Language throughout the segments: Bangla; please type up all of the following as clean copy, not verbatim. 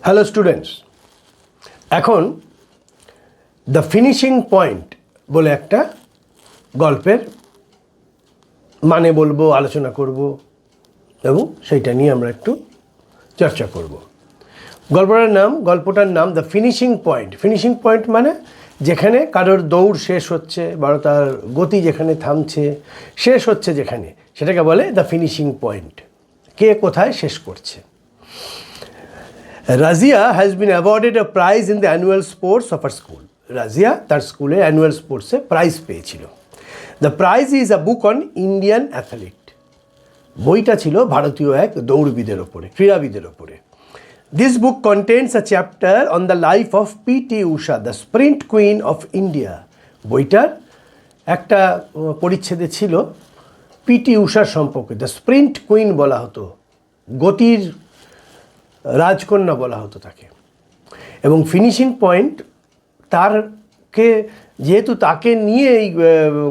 হ্যালো স্টুডেন্টস, এখন দ্য ফিনিশিং পয়েন্ট বলে একটা গল্পের মানে বলবো, আলোচনা করব এবং সেইটা নিয়ে আমরা একটু চর্চা করব। গল্পটার নাম the finishing point. Finishing point মানে যেখানে কারোর দৌড় শেষ হচ্ছে বা তার গতি যেখানে থামছে, শেষ হচ্ছে যেখানে, সেটাকে বলে দ্য ফিনিশিং পয়েন্ট। কে কোথায় শেষ করছে। Razia has been awarded a prize in the annual sports of our school. Razia তার স্কুলে অ্যানুয়াল স্পোর্টসে প্রাইজ পেয়েছিল। The prize is a book on Indian athlete. বইটা ছিল ভারতীয় এক দৌড়বিদের ওপরে, ক্রীড়াবিদের ওপরে। This book contains a chapter on the life of PT Usha, the sprint queen of India. বইটার একটা পরিচ্ছেদে ছিল পিটি উষার সম্পর্কে। দ্য স্প্রিন্ট কুইন বলা হতো, গতির রাজকন্যা বলা হতো তাকে। এবং ফিনিশিং পয়েন্ট, যেহেতু তাকে নিয়ে এই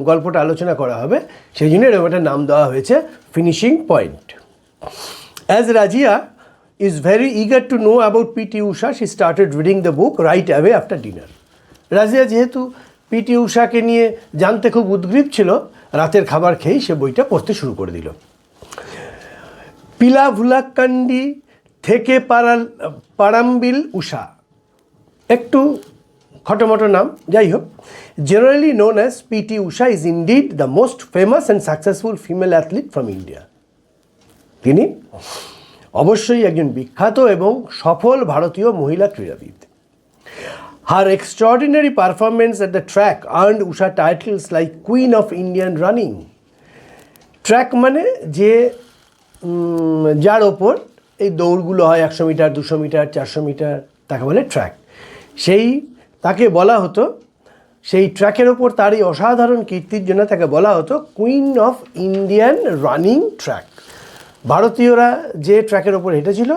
গল্পটা আলোচনা করা হবে, সেই জন্য এরকম একটা নাম দেওয়া হয়েছে finishing point. As Razia is very eager to know about PT Usha, she started reading the book right away after dinner. Razia যেহেতু পিটি উষাকে নিয়ে জানতে খুব উদ্গ্রীব ছিল, রাতের খাবার খেয়েই সে বইটা পড়তে শুরু করে দিল। পিলাভুলাকান্ডি থেকে পারাম্বিল উষা, একটু খটোমটো নাম, যাই হোক। Generally known as P T Usha is indeed the most famous and successful female athlete from India. তিনি অবশ্যই একজন বিখ্যাত এবং সফল ভারতীয় মহিলা ক্রীড়াবিদ। Her extraordinary performance at the track earned Usha titles like queen of Indian running. Track মানে যার ওপর এই দৌড়গুলো হয়, 100 মিটার, 200 মিটার, 400 মিটার, তাকে বলে ট্র্যাক। তাকে বলা হতো, সেই ট্র্যাকের ওপর তার এই অসাধারণ কীর্তির জন্য তাকে বলা হতো queen of Indian running track. ভারতীয়রা যে ট্র্যাকের ওপর হেঁটেছিল,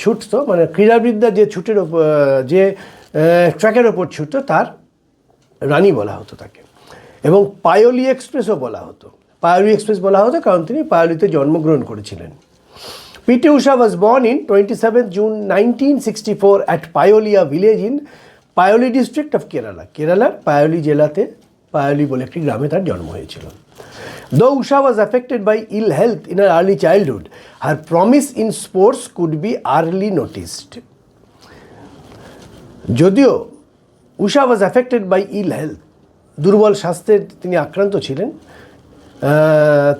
ছুটতো, মানে ক্রীড়াবিদরা যে ট্র্যাকের ওপর ছুটতো, তার রানী বলা হতো তাকে। এবং পায়োলি এক্সপ্রেসও বলা হতো। পায়োলি এক্সপ্রেস বলা হতো কারণ তিনি পায়োলিতে জন্মগ্রহণ করেছিলেন। PT Usha was born in 27th June 1964 at Payolia village in Payoli district of Kerala. কেরালার পায়োলি জেলাতে পায়োলি বলে একটি গ্রামে তার জন্ম হয়েছিল। Though Usha was affected by ill health in her early childhood, her promise in sports could be early noticed. যদিও উষা was affected by ill health, দুর্বল স্বাস্থ্যের তিনি আক্রান্ত ছিলেন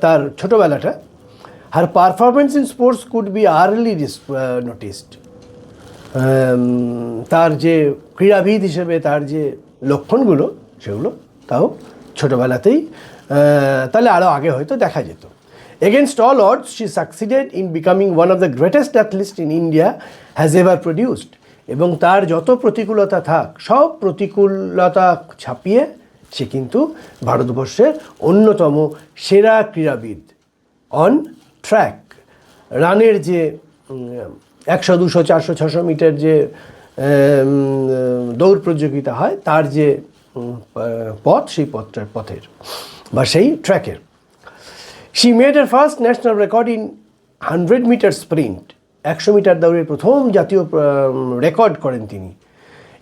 তার ছোটোবেলাটা, her performance in sports could be early noticed. তার যে ক্রীড়াবিদ হিসেবে তার যে লক্ষণগুলো, সেগুলো তাও ছোটোবেলাতেই তাহলে আরও আগে হয়তো দেখা যেত। Against all odds, she succeeded in becoming one of the greatest athletes in India has ever produced. এবং তার যত প্রতিকূলতা থাক, সব প্রতিকূলতা ছাপিয়ে সে কিন্তু ভারতবর্ষের অন্যতম সেরা ক্রীড়াবিদ। অন ট্র্যাক, রানের যে 100, 200, 400, 600 মিটার যে দৌড় প্রতিযোগিতা হয়, তার যে পথ, সেই পথের বা সেই ট্র্যাকের। She made her first national record in 100 meter sprint. 100 meter দৌড়ের প্রথম জাতীয় রেকর্ড করেন তিনি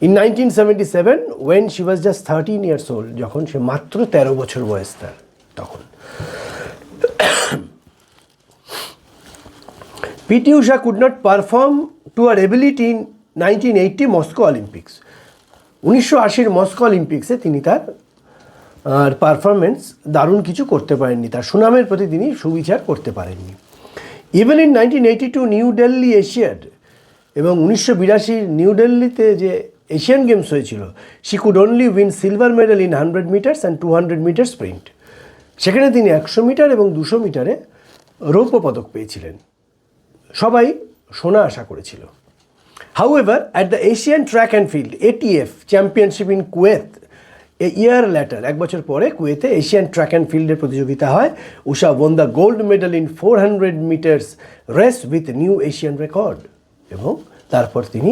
in 1977 when she was just 13 years old, যখন সে মাত্র 13 বছর বয়স তার তখন। P T Usha could not perform to her ability in 1980 Moscow Olympics. 1980 Moscow অলিম্পিক্সে তিনি তার পারফরমেন্স দারুণ কিছু করতে পারেননি, তার সুনামের প্রতি তিনি সুবিচার করতে পারেননি। Even in 1982 New Delhi Asiad, এবং 1982 নিউ দিল্লিতে যে এশিয়ান গেমস হয়েছিল, she could only win silver medal in 100 meters and 200 meter sprint. সেখানে তিনি 100 মিটার এবং 200 মিটারে রৌপ্য পদক পেয়েছিলেন। সবাই সোনা আশা করেছিল। However at the Asian track and field ATF championship in Kuwait, a year later, 1 বছর পরে কুয়েতে এশিয়ান ট্র্যাক অ্যান্ড ফিল্ডের প্রতিযোগিতা হয়। Usha won the gold medal in 400 metres race with new Asian record. এবং তারপর তিনি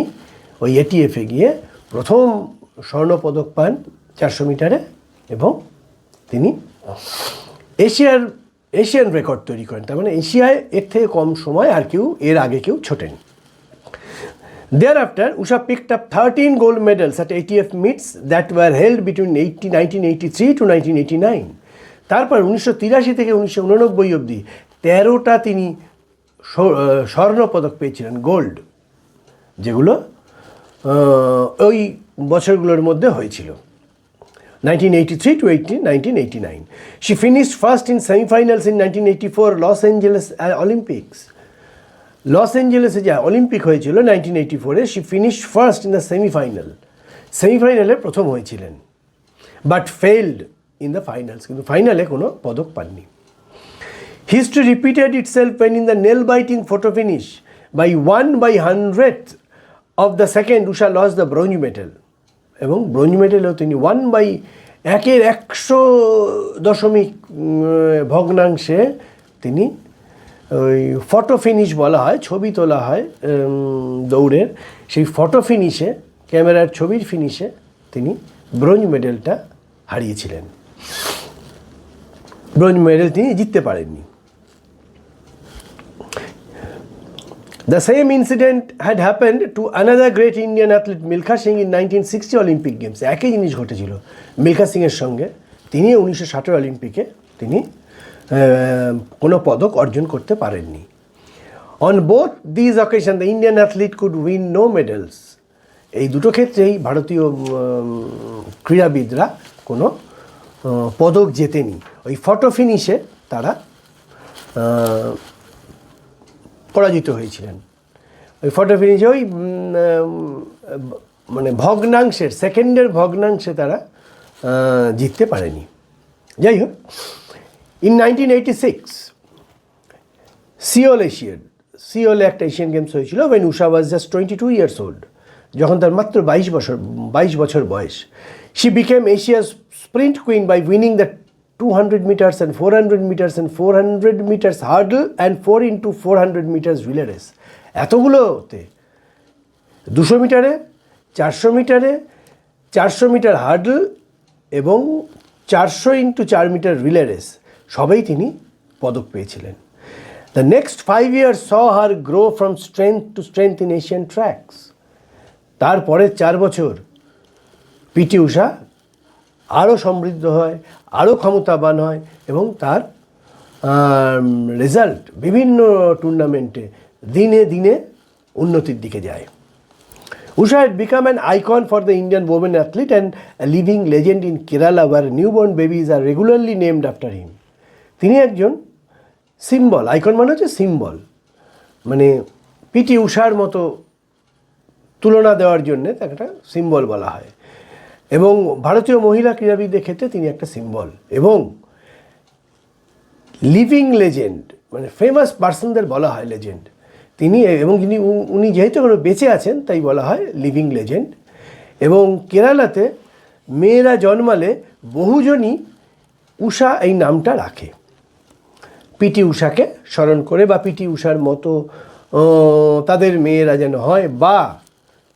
ওই ATF-এ গিয়ে প্রথম স্বর্ণপদক পান 400 মিটারে, এবং তিনি এশিয়ান রেকর্ড তৈরি করেন। তার মানে এশিয়ায় এর থেকে কম সময় আর কেউ, এর আগে কেউ ছোটেন। Thereafter, Usha picked up 13 gold medals at ATF meets that were held between 1983 to 1989. তারপর 1983 থেকে 1989 অবধি 13টা তিনি স্বর্ণ পদক পেয়েছিলেন, গোল্ড, যেগুলো ওই বছরগুলোর মধ্যে হয়েছিল, 1983 to 1989. She finished first in semi-finals in 1984 Los Angeles Olympics. Los অ্যাঞ্জেলেসে যে অলিম্পিক হয়েছিল 1984-এ, she finished first in the সেমিফাইনালে প্রথম হয়েছিলেন, but failed in the finals, কিন্তু ফাইনালে কোনো পদক পাননি। History repeated itself when in the nail biting photo finish by 1/100th of the second Usha lost the bronze medal, এবং ব্রোঞ্জ মেডেলেও তিনি 1/100 ভগ্নাংশে তিনি ওই ফটো ফিনিশ বলা হয়, ছবি তোলা হয় দৌড়ের, সেই ফটো ফিনিশে, ক্যামেরার ছবির ফিনিশে তিনি ব্রোঞ্জ মেডেলটা হারিয়েছিলেন, ব্রোঞ্জ মেডেল তিনি জিততে পারেননি। The same incident had happened to another great Indian athlete Milkha Singh in 1960 Olympic Games. একই জিনিস ঘটেছিল মিলখা সিংয়ের সঙ্গে, তিনি 1960 অলিম্পিকে তিনি কোনো পদক অর্জন করতে পারেননি। On both these occasions the Indian athlete could win no medals. এই দুটো ক্ষেত্রেই ভারতীয় ক্রীড়াবিদরা কোনো পদক জেতেনি, ওই ফটো ফিনিশে তারা পরাজিত হয়েছিলেন। ওই ফটো ফিনিশে ওই মানে ভগ্নাংশের, সেকেন্ডের ভগ্নাংশে তারা জিততে পারেনি। যাই হোক, ইন 1986 সিওলে একটা এশিয়ান গেমস হয়েছিল, when Usha was just 22 years old, যখন তার মাত্র 22 বছর বয়স। She became Asia's sprint queen by winning the 200 meters and 400 meters and 400 meters hurdle and 4x400 meters relay race. এতগুলোতে 200 মিটারে, 400 মিটারে, 400 মিটার হার্ডল এবং 400x4 মিটার রিলে রেস সবেই তিনি পদক পেয়েছিলেন। The next 5 years saw her grow from strength to strength in Asian tracks. তারপরের 4 বছর পিটি ঊষা আরও সমৃদ্ধ হয়, আরও ক্ষমতাবান হয় এবং তার রেজাল্ট বিভিন্ন টুর্নামেন্টে দিনে দিনে উন্নতির দিকে যায়। Usha had become an icon for the Indian women athlete and a living legend in Kerala where newborn babies are regularly named after him. তিনি একজন সিম্বল, আইকন মানে হচ্ছে সিম্বল, মানে পিটি ঊষার মতো তুলনা দেওয়ার জন্যে তাকে একটা সিম্বল বলা হয়, এবং ভারতীয় মহিলা ক্রীড়াবিদদের ক্ষেত্রে তিনি একটা সিম্বল এবং লিভিং লেজেন্ড, মানে ফেমাস পার্সনদের বলা হয় লেজেন্ড তিনি, এবং উনি যেহেতু এখনো বেঁচে আছেন তাই বলা হয় লিভিং লেজেন্ড। এবং কেরালাতে মেয়েরা জন্মালে বহুজনই ঊষা এই নামটা রাখে পিটি ঊষাকে স্মরণ করে, বা পিটি ঊষার মতো তাদের মেয়েরা যেন হয়, বা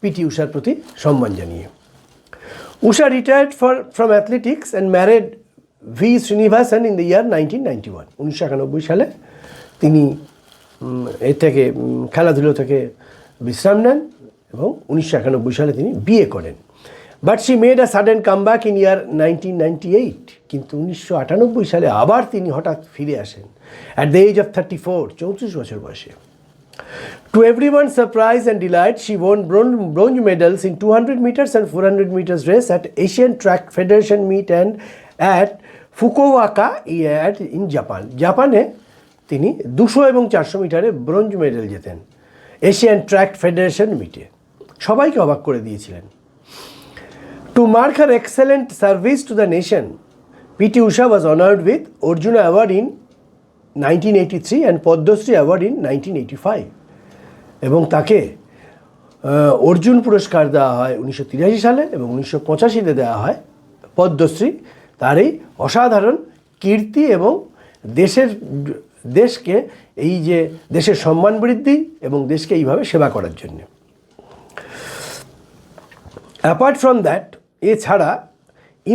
পিটি ঊষার প্রতি সম্মান জানিয়ে। Usha retired from athletics and married V. Srinivasan in the year 1991. 1991 সালে তিনি এর থেকে খেলাধুলো থেকে বিশ্রাম নেন এবং 1991 সালে তিনি বিয়ে করেন। But she made a sudden comeback in year 1998, কিন্তু 1998 সালে আবার তিনি হঠাৎ ফিরে আসেন অ্যাট দ্য এজ অফ 34 বছর বয়সে। To everyone's surprise and delight, she won bronze medals in 200 meters and 400 meters race at Asian Track Federation meet and at Fukuoka in Japan. জাপানে তিনি 200 এবং 400 মিটারে ব্রোঞ্জ মেডেল জেতেন এশিয়ান ট্র্যাক ফেডারেশন মিটে, সবাইকে অবাক করে দিয়েছিলেন। To mark her excellent service to the nation, PT Usha was honored with Arjuna Award in 1983 and Padmashri award in 1985, এবং তাকে অর্জুন পুরস্কার দেওয়া হয় 1983 সালে এবং 1985-তে দেওয়া হয় পদ্মশ্রী, তার এই অসাধারণ কীর্তি এবং দেশকে এই যে দেশের সম্মান বৃদ্ধি এবং দেশকে এইভাবে সেবা করার জন্য। অ্যাপার্ট ফ্রম দ্যাট, এছাড়া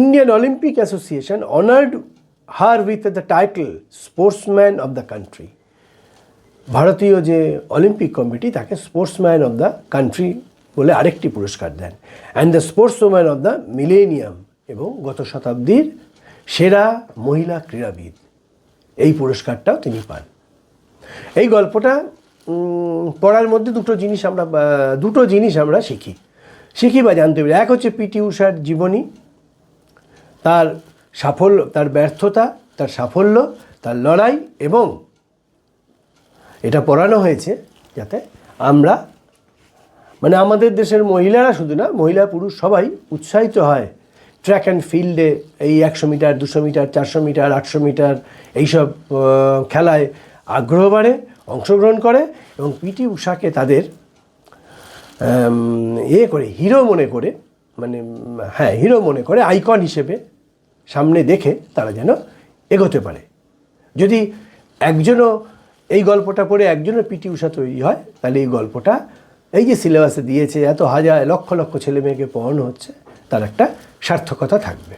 Indian Olympic Association honoured her with the title sportsman of the country. ভারতীয় যে অলিম্পিক কমিটি তাকে স্পোর্টসম্যান অফ দ্য কান্ট্রি বলে আরেকটি পুরস্কার দেন, and the sportsman of the millennium, এবং গত শতাব্দীর সেরা মহিলা ক্রীড়াবিদ, এই পুরস্কারটাও তিনি পান। এই গল্পটা পড়ার মধ্যে দুটো জিনিস আমরা শিখি বা জানতে পারি। এক হচ্ছে পিটি ঊষার জীবনী, তার সাফল্য, তার ব্যর্থতা, তার সাফল্য, তার লড়াই, এবং এটা পড়ানো হয়েছে যাতে আমরা, মানে আমাদের দেশের মহিলারা শুধু না, মহিলা পুরুষ সবাই উৎসাহিত হয় ট্র্যাক অ্যান্ড ফিল্ডে, এই 100 মিটার, 200 মিটার, 400 মিটার, 800 মিটার এইসব খেলায় আগ্রহ বাড়ে, অংশগ্রহণ করে, এবং পিটি ঊষাকে তাদের হিরো মনে করে, হিরো মনে করে, আইকন হিসেবে সামনে দেখে তারা যেন এগোতে পারে। যদি একজনও এই গল্পটা পড়ে একজনের পিটি ঊষা তৈরি হয়, তাহলে এই গল্পটা, এই যে সিলেবাসে দিয়েছে, এত হাজার লক্ষ লক্ষ ছেলে মেয়েকে পড়ানো হচ্ছে, তার একটা সার্থকতা থাকবে।